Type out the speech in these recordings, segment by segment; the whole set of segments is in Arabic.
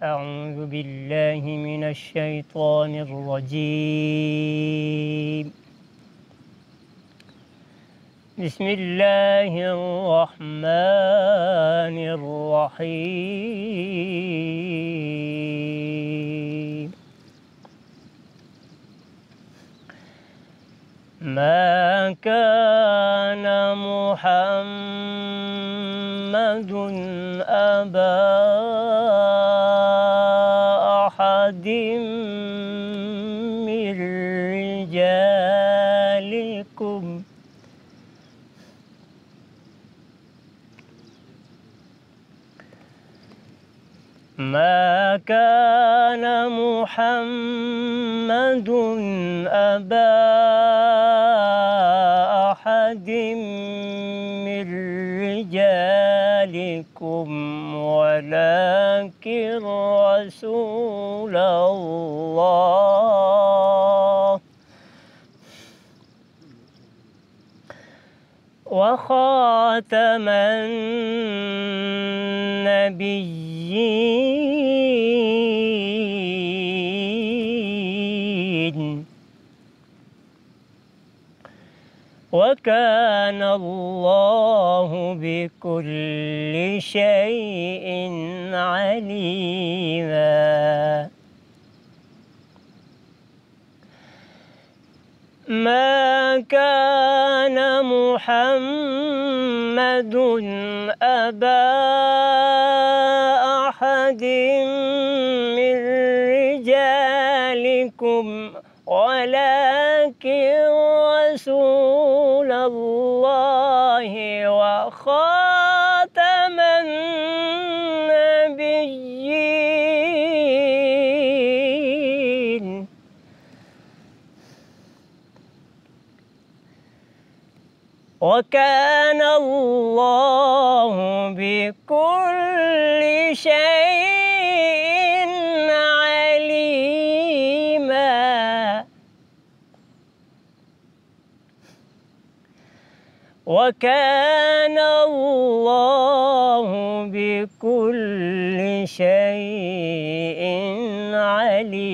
أعوذ بالله من الشيطان الرجيم. بسم الله الرحمن الرحيم. ما كان محمد أبا أحد من رجالكم ما كان محمد أبا أحد من رجالكم ولكن رسول الله وخاتم النبيين وكان الله بكل شيء عليما. ما كان محمد أبا أحد من رجالكم ولكن رسول الله وخاتم النبيين وكان الله بكل شيء عليما. وكان الله بكل شيء عليما.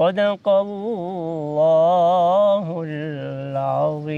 صدق الله العظيم.